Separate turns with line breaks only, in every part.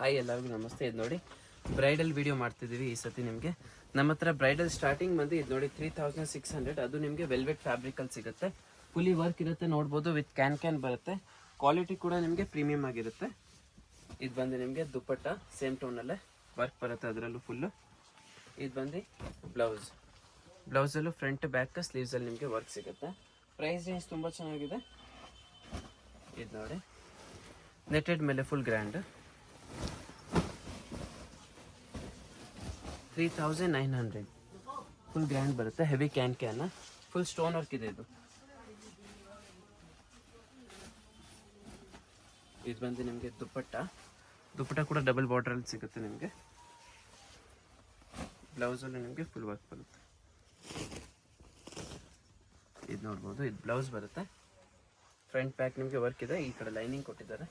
Hi ಎಲ್ಲರಿಗೂ ನಮಸ್ತೆ. ಇದು ನೋಡಿ ಬ್ರೈಡಲ್ ವಿಡಿಯೋ ಮಾಡ್ತಿದ್ದೀವಿ ಈ ಸತಿ. ನಿಮಗೆ ನಮ್ಮ ಹತ್ರ ಬ್ರೈಡಲ್ ಸ್ಟಾರ್ಟಿಂಗ್ ಬಂದು ಇದು ನೋಡಿ 3600. ಅದು ನಿಮಗೆ ವೆಲ್ವೆಟ್ ಫ್ಯಾಬ್ರಿಕಲ್ಲಿ ಸಿಗುತ್ತೆ. ಫುಲ್ಲಿ ವರ್ಕ್ ಇರುತ್ತೆ, ನೋಡ್ಬೋದು. ವಿತ್ ಕ್ಯಾನ್ ಬರುತ್ತೆ. ಕ್ವಾಲಿಟಿ ಕೂಡ ನಿಮಗೆ ಪ್ರೀಮಿಯಮ್ ಆಗಿರುತ್ತೆ. ಇದು ಬಂದು ನಿಮಗೆ ದುಪ್ಪಟ್ಟ ಸೇಮ್ ಟೋನಲ್ಲೇ ವರ್ಕ್ ಬರುತ್ತೆ, ಅದರಲ್ಲೂ ಫುಲ್ಲು. ಇದು ಬಂದು ಬ್ಲೌಸಲ್ಲೂ ಫ್ರಂಟ್ ಬ್ಯಾಕ್ ಸ್ಲೀವ್ಸಲ್ಲಿ ನಿಮಗೆ ವರ್ಕ್ ಸಿಗುತ್ತೆ. ಪ್ರೈಸ್ ರೇಂಜ್ ತುಂಬ ಚೆನ್ನಾಗಿದೆ. ಇದು ನೋಡಿ ನೆಟೆಡ್ ಮೇಲೆ ಫುಲ್ ಗ್ರ್ಯಾಂಡ್ 3900 ಫುಲ್ ಗ್ರ್ಯಾಂಡ್ ಬರುತ್ತೆ. Heavy can full stone work ಇದೆ. ಇದು ಬಂದು ನಿಮಗೆ ದುಪ್ಪಟ್ಟ ಕೂಡ ಡಬಲ್ ಬಾರ್ಡರಲ್ಲಿ ಸಿಗುತ್ತೆ ನಿಮಗೆ. ಬ್ಲೌಸಲ್ಲಿ ನಿಮಗೆ ಫುಲ್ ವರ್ಕ್ ಬರುತ್ತೆ. ಇದು ನೋಡ್ಬೋದು, ಇದು ಬ್ಲೌಸ್ ಬರುತ್ತೆ. ಫ್ರಂಟ್ ಬ್ಯಾಕ್ ನಿಮಗೆ ವರ್ಕ್ ಇದೆ. ಈ ಕಡೆ ಲೈನಿಂಗ್ ಕೊಟ್ಟಿದ್ದಾರೆ.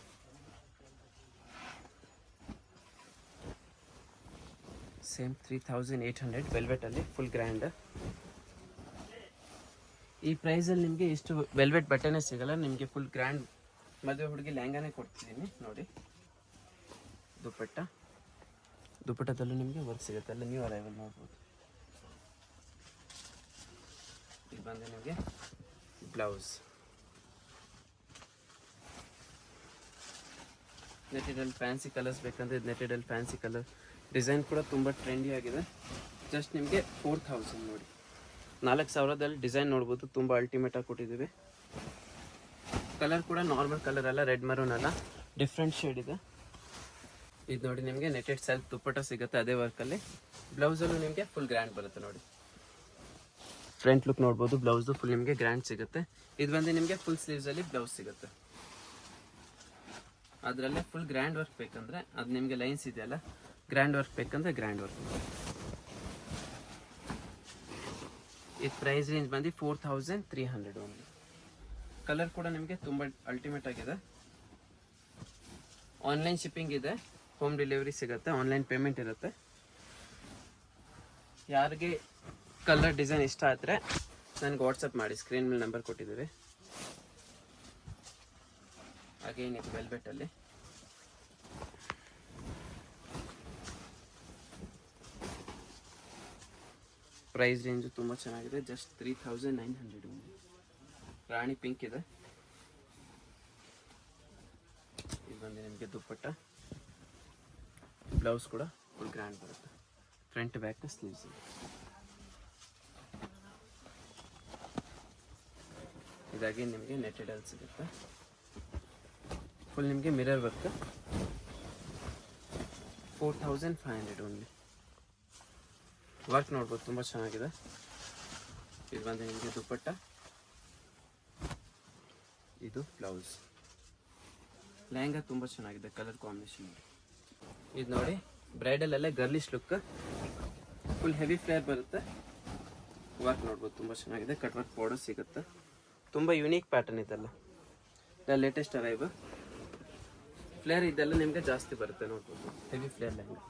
ಸೇಮ್ 3800 ವೆಲ್ವೆಟಲ್ಲಿ ಫುಲ್ ಗ್ರ್ಯಾಂಡ್. ಈ ಪ್ರೈಸಲ್ಲಿ ನಿಮಗೆ ಇಷ್ಟು ವೆಲ್ವೆಟ್ ಬಟ್ಟೆನೇ ಸಿಗಲ್ಲ. ನಿಮಗೆ ಫುಲ್ ಗ್ರ್ಯಾಂಡ್ ಮದುವೆ ಹುಡುಗಿ ಲೆಹಂಗಾನೇ ಕೊಡ್ತಿದ್ದೀನಿ ನೋಡಿ. ದುಪ್ಪಟ್ಟದಲ್ಲೂ ನಿಮಗೆ ವರ್ಕ್ ಸಿಗುತ್ತೆ. ಎಲ್ಲ ನ್ಯೂ ಅರೈವಲ್ ನೋಡ್ಬೋದು. ಇದು ಬಂದು ನಿಮಗೆ ಬ್ಲೌಸ್. ನೆಟೆಡಲ್ಲಿ ಫ್ಯಾನ್ಸಿ ಕಲರ್ಸ್ ಬೇಕಂದ್ರೆ ಇದು ನೆಟೆಡಲ್ಲಿ ಫ್ಯಾನ್ಸಿ ಕಲರ್. ಡಿಸೈನ್ ಕೂಡ ತುಂಬ ಟ್ರೆಂಡಿ ಆಗಿದೆ. ಜಸ್ಟ್ ನಿಮಗೆ 4000 ನೋಡಿ. 4000ದಲ್ಲಿ ಡಿಸೈನ್ ನೋಡ್ಬೋದು. ತುಂಬ ಅಲ್ಟಿಮೇಟಾಗಿ ಕೊಟ್ಟಿದ್ದೀವಿ. ಕಲರ್ ಕೂಡ ನಾರ್ಮಲ್ ಕಲರ್ ಅಲ್ಲ, ರೆಡ್ ಮರೂನ್ ಅಲ್ಲ, ಡಿಫ್ರೆಂಟ್ ಶೇಡ್ ಇದೆ. ಇದು ನೋಡಿ ನಿಮಗೆ ನೆಟೆಡ್ ಸೆಲ್ಫ್ ದುಪ್ಪಟ್ಟ ಸಿಗುತ್ತೆ ಅದೇ ವರ್ಕಲ್ಲಿ. ಬ್ಲೌಸಲ್ಲೂ ನಿಮಗೆ ಫುಲ್ ಗ್ರ್ಯಾಂಡ್ ಬರುತ್ತೆ ನೋಡಿ. ಫ್ರಂಟ್ ಲುಕ್ ನೋಡ್ಬೋದು. ಬ್ಲೌಸು ಫುಲ್ ನಿಮಗೆ ಗ್ರ್ಯಾಂಡ್ ಸಿಗುತ್ತೆ. ಇದು ಬಂದು ನಿಮಗೆ ಫುಲ್ ಸ್ಲೀವ್ಸಲ್ಲಿ ಬ್ಲೌಸ್ ಸಿಗುತ್ತೆ. ಅದರಲ್ಲೇ ಫುಲ್ ಗ್ರ್ಯಾಂಡ್ ವರ್ಕ್ ಬೇಕಂದ್ರೆ ಅದು ನಿಮಗೆ ಲೈನ್ಸ್ ಇದೆಯಲ್ಲ, ಗ್ರ್ಯಾಂಡ್ ವರ್ಕ್ ಬೇಕಂದ್ರೆ ಗ್ರ್ಯಾಂಡ್ ವರ್ಕ್. ಇದು ಪ್ರೈಸ್ ರೇಂಜ್ ಬಂದು 4300 ಓನ್ಲಿ. ಕಲರ್ ಕೂಡ ನಿಮಗೆ ತುಂಬ ಅಲ್ಟಿಮೇಟ್ ಆಗಿದೆ. ಆನ್ಲೈನ್ ಶಿಪ್ಪಿಂಗ್ ಇದೆ, ಹೋಮ್ ಡೆಲಿವರಿ ಸಿಗುತ್ತೆ, ಆನ್ಲೈನ್ ಪೇಮೆಂಟ್ ಇರುತ್ತೆ. ಯಾರಿಗೆ ಕಲರ್ ಡಿಸೈನ್ ಇಷ್ಟ ಆದರೆ ನನಗೆ ವಾಟ್ಸಪ್ ಮಾಡಿ, ಸ್ಕ್ರೀನ್ ಮೇಲೆ ನಂಬರ್ ಕೊಟ್ಟಿದ್ದೀವಿ. ಅಗೇನ್ ಇದು ವೆಲ್ವೆಟಲ್ಲಿ ಪ್ರೈಸ್ ರೇಂಜು ತುಂಬ ಚೆನ್ನಾಗಿದೆ. ಜಸ್ಟ್ 3900 ರಾಣಿ ಪಿಂಕ್ ಇದೆ. ಇದು ಬಂದು ನಿಮಗೆ ದುಪ್ಪಟ್ಟ. ಬ್ಲೌಸ್ ಕೂಡ ಫುಲ್ ಗ್ರ್ಯಾಂಡ್ ಬರುತ್ತೆ. ಫ್ರಂಟ್ ಬ್ಯಾಕ್ ಸ್ಲೀವ್ಸ್ ಇದೆ. ಇದಾಗಿ ನಿಮಗೆ ನೆಟೆಡಲ್ಲಿ ಸಿಗುತ್ತೆ. ಫುಲ್ ನಿಮಗೆ ಮಿರರ್ ವರ್ಕ್. 4500 ಓನ್ಲಿ. ವರ್ಕ್ ನೋಡ್ಬೋದು, ತುಂಬ ಚೆನ್ನಾಗಿದೆ. ಇದು ಬಂದು ನಿಮಗೆ ದುಪ್ಪಟ್ಟ, ಇದು ಬ್ಲೌಸ್. ಲೆಹಂಗಾ ತುಂಬ ಚೆನ್ನಾಗಿದೆ, ಕಲರ್ ಕಾಂಬಿನೇಷನ್. ಇದು ನೋಡಿ ಬ್ರೈಡಲಲ್ಲೇ ಗರ್ಲಿಶ್ ಲುಕ್. ಫುಲ್ ಹೆವಿ ಫ್ಲೇರ್ ಬರುತ್ತೆ. ವರ್ಕ್ ನೋಡ್ಬೋದು, ತುಂಬ ಚೆನ್ನಾಗಿದೆ. ಕಟ್ ವರ್ಕ್ ಬಾರ್ಡರ್ ಸಿಗುತ್ತೆ. ತುಂಬ ಯುನೀಕ್ ಪ್ಯಾಟರ್ನ್ ಇದೆಲ್ಲ. ಲೇಟೆಸ್ಟ್ ಅರೈವ್ ಫ್ಲೇರ್ ಇದೆಲ್ಲ ನಿಮಗೆ ಜಾಸ್ತಿ ಬರುತ್ತೆ ನೋಡ್ಬೋದು. Heavy flare lehenga.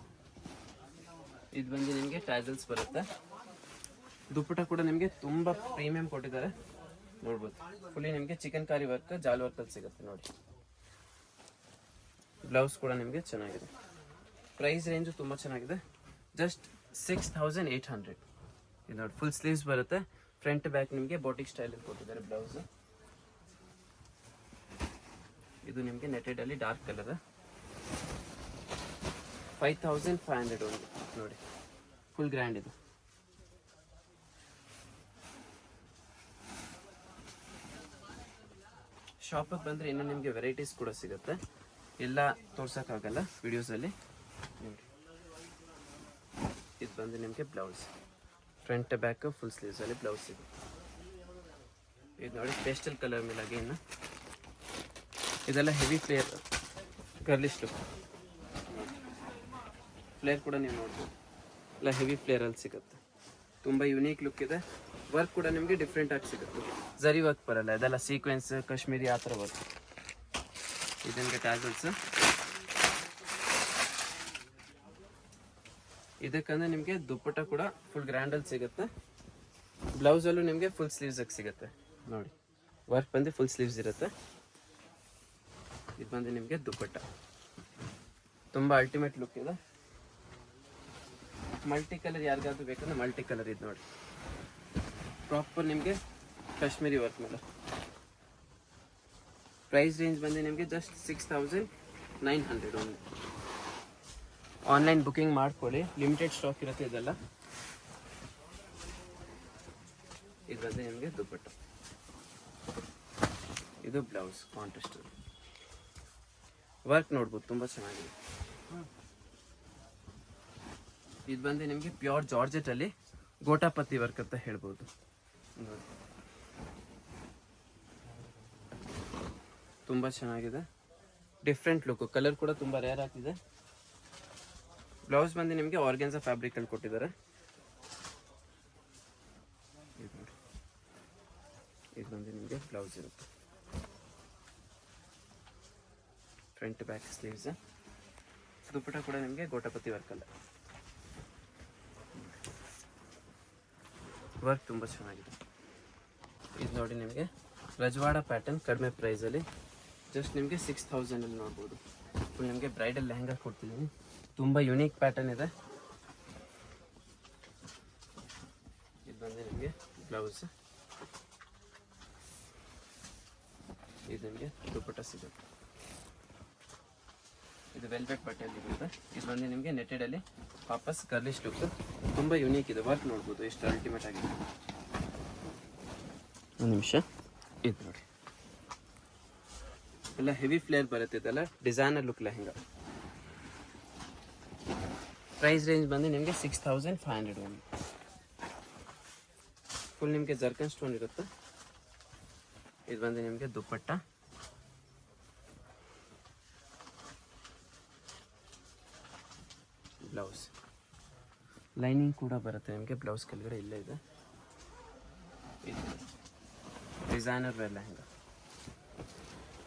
ಇದು ಬಂದು ನಿಮಗೆ ಟ್ಯಾಸಲ್ಸ್ ಬರುತ್ತೆ. ದುಪ್ಪಟ್ಟ ಕೂಡ ನಿಮಗೆ ತುಂಬ ಪ್ರೀಮಿಯಂ ಕೊಟ್ಟಿದ್ದಾರೆ ನೋಡ್ಬೋದು. ಫುಲ್ಲಿ ನಿಮಗೆ ಚಿಕನ್ ಕಾರಿ ವರ್ಕ್, ಜಾಲ್ ವರ್ಕಲ್ಲಿ ಸಿಗುತ್ತೆ ನೋಡಿ. ಬ್ಲೌಸ್ ಕೂಡ ನಿಮಗೆ ಚೆನ್ನಾಗಿದೆ. ಪ್ರೈಸ್ ರೇಂಜು ತುಂಬ ಚೆನ್ನಾಗಿದೆ. ಜಸ್ಟ್ 6800. ಇದು ನೋಡಿ ಫುಲ್ ಸ್ಲೀವ್ಸ್ ಬರುತ್ತೆ. ಫ್ರಂಟ್ ಬ್ಯಾಕ್ ನಿಮಗೆ ಬೋಟಿಕ್ ಸ್ಟೈಲಲ್ಲಿ ಕೊಟ್ಟಿದ್ದಾರೆ ಬ್ಲೌಸ್. ಇದು ನಿಮಗೆ ನೆಟೆಡಲ್ಲಿ ಡಾರ್ಕ್ ಕಲರ್. 5500 ಒಂದು ನೋಡಿ. ಫುಲ್ ಗ್ರ್ಯಾಂಡ್ ಇದು. ಶಾಪಿಗೆ ಬಂದರೆ ಇನ್ನೂ ನಿಮಗೆ ವೆರೈಟೀಸ್ ಕೂಡ ಸಿಗುತ್ತೆ. ಎಲ್ಲ ತೋರ್ಸೋಕ್ಕಾಗಲ್ಲ ವಿಡಿಯೋಸಲ್ಲಿ ನೋಡಿ. ಇದು ಬಂದು ನಿಮಗೆ ಬ್ಲೌಸ್. ಫ್ರಂಟ್ ಬ್ಯಾಕ್ ಫುಲ್ ಸ್ಲೀವ್ಸಲ್ಲಿ ಬ್ಲೌಸ್ ಸಿಗುತ್ತೆ. ಇದು ನೋಡಿ ಪೇಸ್ಟಲ್ ಕಲರ್ ಮೇಲೆ ಅಗೇನ್. ಇದೆಲ್ಲ heavy flare girlish look. Flare ಕೂಡ ನೀವು ನೋಡ್ಬೋದು, ಎಲ್ಲ ಹೆವಿ ಫ್ಲೇರಲ್ಲಿ ಸಿಗುತ್ತೆ. ತುಂಬ ಯುನೀಕ್ ಲುಕ್ ಇದೆ. ವರ್ಕ್ ಕೂಡ ನಿಮಗೆ ಡಿಫ್ರೆಂಟ್ ಆಗಿ ಸಿಗುತ್ತೆ. ಜರಿ ವರ್ಕ್ ಬರಲ್ಲ, ಇದೆಲ್ಲ ಸೀಕ್ವೆನ್ಸ್, ಕಾಶ್ಮೀರಿ ಆ ಥರ ವರ್ಕ್. ಇದು ನಿಮಗೆ ಟ್ಯಾಸಲ್ಸ್. ಇದಕ್ಕಂದ್ರೆ ನಿಮಗೆ ದುಪ್ಪಟ್ಟ ಕೂಡ ಫುಲ್ ಗ್ರ್ಯಾಂಡಲ್ಲಿ ಸಿಗುತ್ತೆ. ಬ್ಲೌಸಲ್ಲೂ ನಿಮಗೆ ಫುಲ್ ಸ್ಲೀವ್ಸಾಗಿ ಸಿಗುತ್ತೆ ನೋಡಿ. ವರ್ಕ್ ಬಂದು ಫುಲ್ ಸ್ಲೀವ್ಸ್ ಇರುತ್ತೆ. ಇದು ಬಂದು ನಿಮಗೆ ದುಪ್ಪಟ್ಟ. ತುಂಬ ಅಲ್ಟಿಮೇಟ್ ಲುಕ್ ಇದೆ. ಮಲ್ಟಿ ಕಲರ್ ಯಾರಿಗಾದ್ರೂ ಬೇಕಂದ್ರೆ ಮಲ್ಟಿ ಕಲರ್ ಇದು ನೋಡಿ. ಪ್ರಾಪರ್ ನಿಮಗೆ ಕಾಶ್ಮೀರಿ ವರ್ಕ್ ಮೇಲೆ. ಪ್ರೈಸ್ ರೇಂಜ್ ಬಂದು ನಿಮಗೆ ಜಸ್ಟ್ 6900 ಓನ್ಲಿ. ಆನ್ಲೈನ್ ಬುಕಿಂಗ್ ಮಾಡ್ಕೊಳ್ಳಿ, ಲಿಮಿಟೆಡ್ ಸ್ಟಾಕ್ ಇರುತ್ತೆ ಇದೆಲ್ಲ. ಇದು ಬಂದು ನಿಮಗೆ ದುಪ್ಪಟ್ಟ, ಇದು ಬ್ಲೌಸ್ ಕಾಂಟ್ರಾಸ್ಟ್ ವರ್ಕ್ ನೋಡ್ಬೋದು, ತುಂಬ ಚೆನ್ನಾಗಿದೆ. ಇದು ಬಂದು ನಿಮಗೆ ಪ್ಯೂರ್ ಜಾರ್ಜೆಟ್ ಅಲ್ಲಿ ಗೋಟಾಪತಿ ವರ್ಕ್ ಅಂತ ಹೇಳ್ಬೋದು ನೋಡಿ. ತುಂಬ ಚೆನ್ನಾಗಿದೆ, ಡಿಫ್ರೆಂಟ್ ಲುಕ್, ಕಲರ್ ಕೂಡ ತುಂಬ ರೇರ್ ಆಗ್ತಿದೆ. ಬ್ಲೌಸ್ ಬಂದು ನಿಮಗೆ ಆರ್ಗೆನ್ಸಾ ಫ್ಯಾಬ್ರಿಕ್ ಅಲ್ಲಿ ಕೊಟ್ಟಿದ್ದಾರೆ. ಇದು ನೋಡಿ, ಇದು ಬಂದು ನಿಮಗೆ ಬ್ಲೌಸ್ ಇರುತ್ತೆ, ಫ್ರಂಟ್ ಬ್ಯಾಕ್ ಸ್ಲೀವ್ಸ್. ದುಪ್ಪಟ್ಟ ಕೂಡ ನಿಮಗೆ ಗೋಟಾಪತಿ ವರ್ಕಲ್ಲ, ವರ್ಕ್ ತುಂಬ ಚೆನ್ನಾಗಿದೆ. ಇದು ನೋಡಿ ನಿಮಗೆ ರಜವಾಡ ಪ್ಯಾಟರ್ನ್ ಕಡಿಮೆ ಪ್ರೈಸಲ್ಲಿ, ಜಸ್ಟ್ ನಿಮಗೆ 6000 ಅಲ್ಲಿ ನೋಡ್ಬೋದು. ಫುಲ್ ನಿಮಗೆ ಬ್ರೈಡಲ್ ಲೆಹಂಗಾ ಕೊಡ್ತಿದ್ದೀನಿ, ತುಂಬ ಯುನೀಕ್ ಪ್ಯಾಟರ್ನ್ ಇದೆ. ಇದು ಬಂದು ನಿಮಗೆ ಬ್ಲೌಸ್, ಇದು ನಿಮಗೆ ದುಪ್ಪಟ್ಟ ಸಿಗುತ್ತೆ. ಇದು ವೆಲ್ವೆಟ್ ಬಟ್ಟೆಯಲ್ಲಿ ಬರುತ್ತೆ. ಇದು ಬಂದು ನಿಮಗೆ ನೆಟೆಡಲ್ಲಿ ವಾಪಸ್ ಗರ್ಲಿಶ್ ಲುಕ್, ತುಂಬ ಯುನೀಕ್ ಇದೆ. ವರ್ಕ್ ನೋಡ್ಬೋದು ಎಷ್ಟು ಅಲ್ಟಿಮೇಟ್ ಆಗಿದೆ. ಒಂದು ನಿಮಿಷ, ಇದು ನೋಡಿ ಎಲ್ಲ ಹೆವಿ ಫ್ಲೇರ್ ಬರುತ್ತೆ, ಇದೆಲ್ಲ designer look lehenga. Price range ಬಂದು ನಿಮಗೆ 6500 ಓನ್ಲಿ. ಫುಲ್ ನಿಮಗೆ ಜರ್ಕನ್ ಸ್ಟೋನ್ ಇರುತ್ತೆ. ಇದು ಬಂದು ನಿಮಗೆ ದುಪ್ಪಟ್ಟ, ಬ್ಲೌಸ್ ಲೈನಿಂಗ್ ಕೂಡ ಬರುತ್ತೆ ನಿಮಗೆ. ಬ್ಲೌಸ್ ಕೆಳಗಡೆ ಇಲ್ಲೇ ಇದೆ. ಇದು ಡಿಸೈನರ್ ವೇರ್ ಲೆಹಂಗಾ,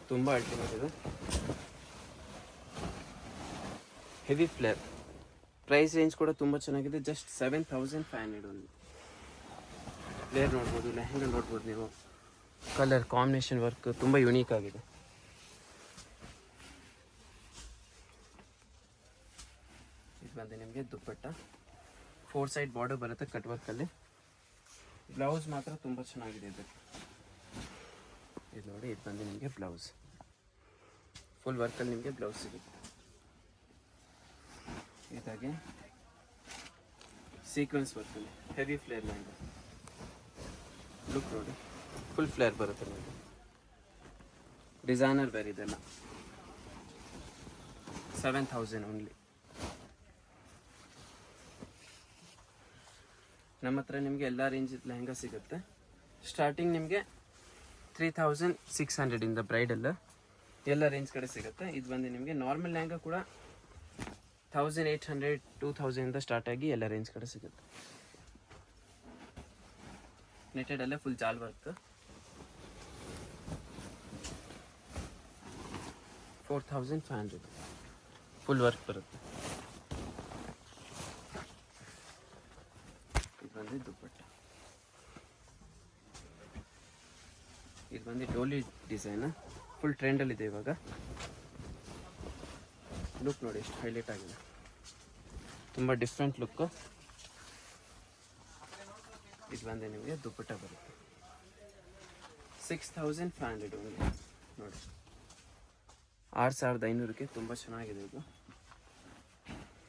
ತುಂಬ ಅಲ್ಟಿಮೇಟ್ ಇದೆ, ಹೆವಿ ಫ್ಲೇರ್. ಪ್ರೈಸ್ ರೇಂಜ್ ಕೂಡ ತುಂಬ ಚೆನ್ನಾಗಿದೆ, ಜಸ್ಟ್ 7500 ಓನ್ಲಿ. ಫ್ಲೇರ್ ನೋಡ್ಬೋದು, ಲೆಹಂಗಾ ನೋಡ್ಬೋದು ನೀವು, ಕಲರ್ ಕಾಂಬಿನೇಷನ್ ವರ್ಕ್ ತುಂಬ ಯುನೀಕ್ ಆಗಿದೆ. ಇದು ಬಂದು ನಿಮಗೆ ದುಪ್ಪಟ್ಟ, 4 ಸೈಡ್ ಬಾರ್ಡರ್ ಬರುತ್ತೆ ಕಟ್ ವರ್ಕಲ್ಲಿ. ಬ್ಲೌಸ್ ಮಾತ್ರ ತುಂಬ ಚೆನ್ನಾಗಿದೆ ಇದಕ್ಕೆ. ಇದು ನೋಡಿ, ಇದು ಬಂದು ನಿಮಗೆ ಬ್ಲೌಸ್, ಫುಲ್ ವರ್ಕಲ್ಲಿ ನಿಮಗೆ ಬ್ಲೌಸ್ ಸಿಗುತ್ತೆ. ಇದಾಗಿ ಸೀಕ್ವೆನ್ಸ್ ವರ್ಕಲ್ಲಿ ಹೆವಿ ಫ್ಲೇರ್ ಲೆಹಂಗಾ ಲುಕ್ ನೋಡಿ, ಫುಲ್ ಫ್ಲೇರ್ ಬರುತ್ತೆ ನಿಮಗೆ. ಡಿಸೈನರ್ ಬೇರೆ ಇದೆಲ್ಲ, 7000 ಓನ್ಲಿ. ನಮ್ಮ ಹತ್ರ ನಿಮಗೆ ಎಲ್ಲ ರೇಂಜ್ ಲೆಹಂಗಾ ಸಿಗುತ್ತೆ. ಸ್ಟಾರ್ಟಿಂಗ್ ನಿಮಗೆ 3600 ಇಂದ ಬ್ರೈಡಲ್ ಎಲ್ಲ ರೇಂಜ್ ಕಡೆ ಸಿಗುತ್ತೆ. ಇದು ಬಂದು ನಿಮಗೆ ನಾರ್ಮಲ್ ಲೆಹಂಗಾ ಕೂಡ 1800 2000 ಇಂದ ಸ್ಟಾರ್ಟ್ ಆಗಿ ಎಲ್ಲ ರೇಂಜ್ ಕಡೆ ಸಿಗುತ್ತೆ. ನೆಟೆಡಲ್ಲೇ ಫುಲ್ ಜಾಲ್ ವರ್ಕ್, 4500 ಫುಲ್ ವರ್ಕ್ ಬರುತ್ತೆ. ಇದು ಬಂದು ದುಪ್ಪಟ್ಟ, ಇದು ಬಂದು ಡೋಲಿ ಡಿಸೈನ್, ಫುಲ್ ಟ್ರೆಂಡಲ್ಲಿದೆ ಇವಾಗ. ಲುಕ್ ನೋಡಿ ಎಷ್ಟು ಹೈಲೈಟ್ ಆಗಿದೆ, ತುಂಬ ಡಿಫ್ರೆಂಟ್ ಲುಕ್ಕು. ಇದು ಬಂದು ನಿಮಗೆ ದುಪ್ಪಟ್ಟ ಬರುತ್ತೆ, 6500 ಓನ್ಲಿ ನೋಡಿ. 6500ಕ್ಕೆ ತುಂಬ ಚೆನ್ನಾಗಿದೆ ಇದು.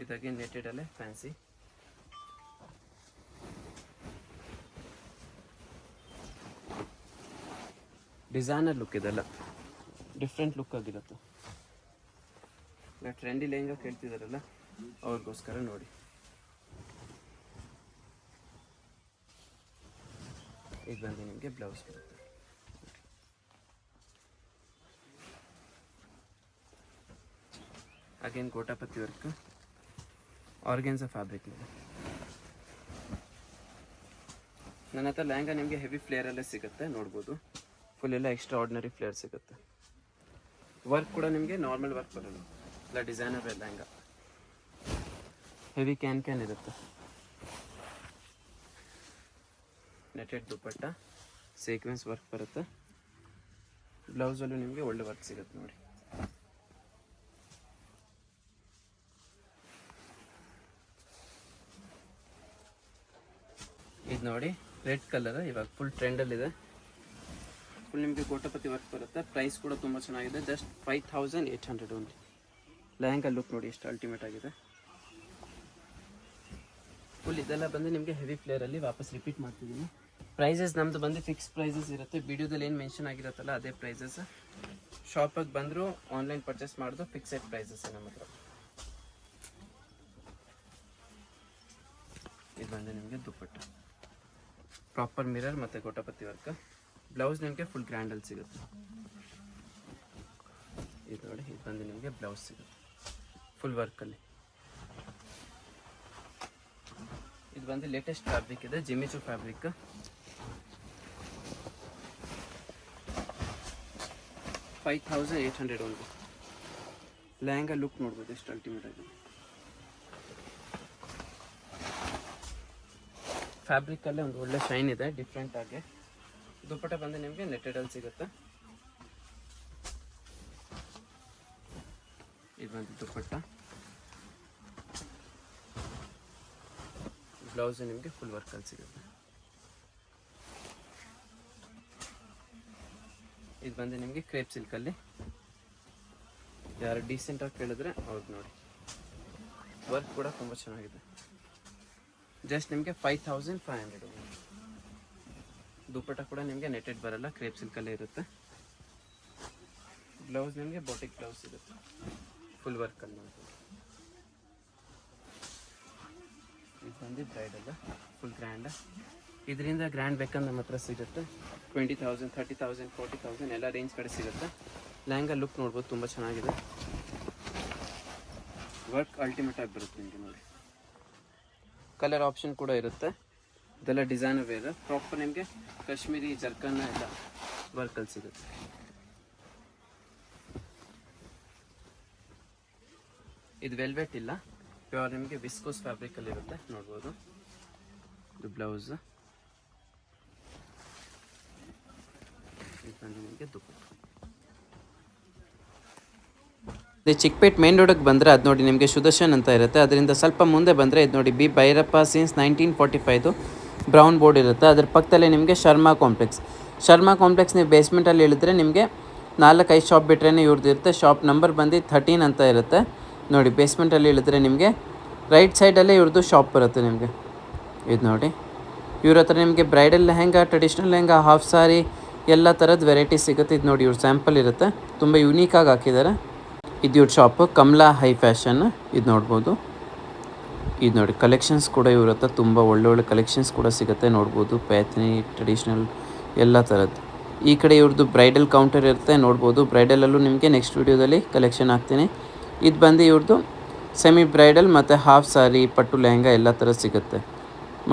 ಇದಾಗಿ ನೆಟೆಡಲ್ಲೇ ಫ್ಯಾನ್ಸಿ, ಡಿಸೈನರ್ ಲುಕ್ ಇದೆಲ್ಲ, ಡಿಫ್ರೆಂಟ್ ಲುಕ್ ಆಗಿರುತ್ತೆ. ಟ್ರೆಂಡಿ ಲೆಹಂಗಾ ಕೇಳ್ತಿದಾರಲ್ಲ ಅವ್ರಿಗೋಸ್ಕರ ನೋಡಿ. ಇದು ಬಂದು ನಿಮಗೆ ಬ್ಲೌಸ್ ಬರುತ್ತೆ. Again gota patti work, organza fabric ಇದೆ. ನನ್ನ ಹತ್ರ ಲೆಹಂಗಾ ನಿಮಗೆ ಹೆವಿ ಫ್ಲೇರಲ್ಲೇ ಸಿಗುತ್ತೆ ನೋಡ್ಬೋದು. ಫುಲ್ ಎಲ್ಲ ಎಕ್ಸ್ಟ್ರಾ ಆರ್ಡಿನರಿ ಫ್ಲೇರ್ ಸಿಗುತ್ತೆ. ವರ್ಕ್ ಕೂಡ ನಿಮಗೆ ನಾರ್ಮಲ್ ವರ್ಕ್ ಬರೋದು, ಇಲ್ಲ ಡಿಸೈನರ್ ಲೆಹಂಗಾ. ಹೆವಿ ಕ್ಯಾನ್ ಇರುತ್ತೆ. ನೆಟೆಡ್ ದುಪ್ಪಟ್ಟ, ಸೀಕ್ವೆನ್ಸ್ ವರ್ಕ್ ಬರುತ್ತೆ. ಬ್ಲೌಸಲ್ಲೂ ನಿಮಗೆ ಒಳ್ಳೆ ವರ್ಕ್ ಸಿಗುತ್ತೆ ನೋಡಿ. ನೋಡಿ ರೆಡ್ ಕಲರ್ ಇವಾಗ ಫುಲ್ ಟ್ರೆಂಡಲ್ಲಿದೆ. ಫುಲ್ ನಿಮಗೆ ಗೋಟಪತಿ ವರ್ಕ್ ಬರುತ್ತೆ. ಪ್ರೈಸ್ ಕೂಡ ತುಂಬ ಚೆನ್ನಾಗಿದೆ, ಜಸ್ಟ್ 5800 ಓನ್ಲಿ. ಲೆಹಂಗಾ ಲುಕ್ ನೋಡಿ ಎಷ್ಟು ಅಲ್ಟಿಮೇಟ್ ಆಗಿದೆ. ಫುಲ್ ಇದೆಲ್ಲ ಬಂದು ನಿಮಗೆ ಹೆವಿ ಫ್ಲೇರಲ್ಲಿ ವಾಪಸ್ ರಿಪೀಟ್ ಮಾಡ್ತಿದ್ದೀನಿ. ಪ್ರೈಸಸ್ ನಮ್ಮದು ಬಂದು ಫಿಕ್ಸ್ ಪ್ರೈಸಸ್ ಇರುತ್ತೆ. ವಿಡಿಯೋದಲ್ಲಿ ಏನು ಮೆನ್ಷನ್ ಆಗಿರುತ್ತಲ್ಲ ಅದೇ ಪ್ರೈಸಸ್. ಶಾಪಿಗೆ ಬಂದರೂ ಆನ್ಲೈನ್ ಪರ್ಚೇಸ್ ಮಾಡೋದು ಫಿಕ್ಸೆಡ್ ಪ್ರೈಸಸ್ ನಮ್ಮ ಹತ್ರ. ಇದು ಬಂದು ನಿಮಗೆ ದುಪ್ಪಟ್ಟ ಪ್ರಾಪರ್ ಮಿರರ್ ಮತ್ತು ಗೋಟಪತಿ ವರ್ಕ್. ಬ್ಲೌಸ್ ನಿಮಗೆ ಫುಲ್ ಗ್ರ್ಯಾಂಡಲ್ಲಿ ಸಿಗುತ್ತೆ. ಇದು ನೋಡಿ, ಇದು ಬಂದು ನಿಮಗೆ ಬ್ಲೌಸ್ ಸಿಗುತ್ತೆ ಫುಲ್ ವರ್ಕಲ್ಲಿ. ಇದು ಬಂದು ಲೇಟೆಸ್ಟ್ ಫ್ಯಾಬ್ರಿಕ್ ಇದೆ, ಜಿಮಿಚು ಫ್ಯಾಬ್ರಿಕ್. $5800 ಓನ್ಲಿ. ಲೆಹಂಗಾ ಲುಕ್ ನೋಡ್ಬೋದು ಎಷ್ಟು ಅಲ್ಟಿಮೇಟ್ ಆಗಿದೆ. ಫ್ಯಾಬ್ರಿಕಲ್ಲೇ ಒಂದು ಒಳ್ಳೆ ಶೈನ್ ಇದೆ ಡಿಫ್ರೆಂಟ್ ಆಗಿ. ದುಪ್ಪಟ್ಟ ಬಂದು ನಿಮಗೆ ನೆಟ್ಟೆಡಲ್ಲಿ ಸಿಗುತ್ತೆ. ಇದು ಬಂದು ದುಪ್ಪಟ್ಟ. ಬ್ಲೌಸ್ ನಿಮಗೆ ಫುಲ್ ವರ್ಕಲ್ಲಿ ಸಿಗುತ್ತೆ. ಇದು ಬಂದು ನಿಮಗೆ ಕ್ರೇಪ್ ಸಿಲ್ಕಲ್ಲಿ. ಯಾರು ಡೀಸೆಂಟಾಗಿ ಕೇಳಿದ್ರೆ ಹೌದು ನೋಡಿ, ವರ್ಕ್ ಕೂಡ ತುಂಬ ಚೆನ್ನಾಗಿದೆ. ಜಸ್ಟ್ ನಿಮಗೆ 5500. ದುಪ್ಪಟ್ಟ ಕೂಡ ನಿಮಗೆ ನೆಟೆಡ್ ಬರಲ್ಲ, ಕ್ರೇಪ್ ಸಿಲ್ಕಲ್ಲೇ ಇರುತ್ತೆ. ಬ್ಲೌಸ್ ನಿಮಗೆ ಬೋಟಿಕ್ ಬ್ಲೌಸ್ ಸಿಗುತ್ತೆ ಫುಲ್ ವರ್ಕಲ್ಲಿ ನೋಡ್ಬೋದು. ಇದು ಬಂದು ಬ್ರೈಡಲ್ಲ ಫುಲ್ ಗ್ರ್ಯಾಂಡ. ಇದರಿಂದ ಗ್ರ್ಯಾಂಡ್ ಬೇಕಂದ್ರೆ ನಮ್ಮ ಹತ್ರ ಸಿಗುತ್ತೆ. 20,000, 30,000, 40,000 ಎಲ್ಲ ರೇಂಜ್ ಕಡೆ ಸಿಗುತ್ತೆ. ಲೆಹಂಗಾ ಲುಕ್ ನೋಡ್ಬೋದು ತುಂಬ ಚೆನ್ನಾಗಿದೆ. ವರ್ಕ್ ಅಲ್ಟಿಮೇಟ್ ಆಗಿ ಬರುತ್ತೆ ನಿಮಗೆ ನೋಡಿ. ಕಲರ್ ಆಪ್ಷನ್ ಕೂಡ ಇರುತ್ತೆ. ಇದೆಲ್ಲ ಡಿಸೈನರ್ ವೇರ್. ಪ್ರಾಪರ್ ನಿಮಗೆ ಕಾಶ್ಮೀರಿ ಜರ್ಕನ್ ಎಲ್ಲ ವರ್ಕಲ್ಲಿ ಸಿಗುತ್ತೆ. ಇದು ವೆಲ್ವೆಟ್ ಇಲ್ಲ, ಪ್ಯೂರ್ ನಿಮಗೆ ವಿಸ್ಕೋಸ್ ಫ್ಯಾಬ್ರಿಕಲ್ಲಿ ಇರುತ್ತೆ ನೋಡ್ಬೋದು. ಇದು ಬ್ಲೌಸ್. ನಿಮಗೆ ದುಪ್ಪಟ್ಟ. ಚಿಕ್ಕಪೇಟ್ ಮೇನ್ ರೋಡಿಗೆ ಬಂದರೆ ಅದು ನೋಡಿ ನಿಮಗೆ ಸುದರ್ಶನ್ ಅಂತ ಇರುತ್ತೆ. ಅದರಿಂದ ಸ್ವಲ್ಪ ಮುಂದೆ ಬಂದರೆ ಇದು ನೋಡಿ B Bhyrappa since 1945 brown board ಇರುತ್ತೆ. ಅದ್ರ ಪಕ್ಕದಲ್ಲೇ ನಿಮಗೆ ಶರ್ಮಾ ಕಾಂಪ್ಲೆಕ್ಸ್. ಶರ್ಮಾ ಕಾಂಪ್ಲೆಕ್ಸ್ ನೀವು ಬೇಸ್ಮೆಂಟಲ್ಲಿ ಇಳಿದ್ರೆ ನಿಮಗೆ 4-5 ಶಾಪ್ ಬಿಟ್ರೇ ಇವ್ರದ್ದು ಇರುತ್ತೆ. ಶಾಪ್ ನಂಬರ್ ಬಂದು 13 ಅಂತ ಇರುತ್ತೆ ನೋಡಿ. ಬೇಸ್ಮೆಂಟಲ್ಲಿ ಇಳಿದ್ರೆ ನಿಮಗೆ ರೈಟ್ ಸೈಡಲ್ಲೇ ಇವ್ರದ್ದು ಶಾಪ್ ಬರುತ್ತೆ ನಿಮಗೆ. ಇದು ನೋಡಿ, ಇವ್ರ ಹತ್ರ ನಿಮಗೆ bridal lehenga, traditional lehenga, half sari ಎಲ್ಲ ಥರದ ವೆರೈಟಿ ಸಿಗುತ್ತೆ. ಇದು ನೋಡಿ ಇವ್ರ ಸ್ಯಾಂಪಲ್ ಇರುತ್ತೆ, ತುಂಬ ಯುನೀಕಾಗಿ ಹಾಕಿದ್ದಾರೆ. ಇದು ಇವ್ರ ಶಾಪು ಕಮಲಾ ಹೈ ಫ್ಯಾಷನ್. ಇದು ನೋಡ್ಬೋದು. ಇದು ನೋಡಿ ಕಲೆಕ್ಷನ್ಸ್ ಕೂಡ ಇವ್ರ ಹತ್ರ ತುಂಬ ಒಳ್ಳೊಳ್ಳೆ ಕಲೆಕ್ಷನ್ಸ್ ಕೂಡ ಸಿಗುತ್ತೆ ನೋಡ್ಬೋದು. ಪ್ಯಾಥನಿ, ಟ್ರೆಡಿಷ್ನಲ್ ಎಲ್ಲ ಥರದ್ದು. ಈ ಕಡೆ ಇವ್ರದ್ದು ಬ್ರೈಡಲ್ ಕೌಂಟರ್ ಇರುತ್ತೆ ನೋಡ್ಬೋದು. ಬ್ರೈಡಲಲ್ಲೂ ನಿಮಗೆ ನೆಕ್ಸ್ಟ್ ವೀಡಿಯೋದಲ್ಲಿ ಕಲೆಕ್ಷನ್ ಹಾಕ್ತೀನಿ. ಇದು ಬಂದು ಇವ್ರದ್ದು ಸೆಮಿ ಬ್ರೈಡಲ್ ಮತ್ತು ಹಾಫ್ ಸಾರಿ, ಪಟ್ಟು ಲೆಹಂಗಾ ಎಲ್ಲ ಥರ ಸಿಗುತ್ತೆ.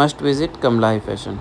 Must visit Kamala high fashion.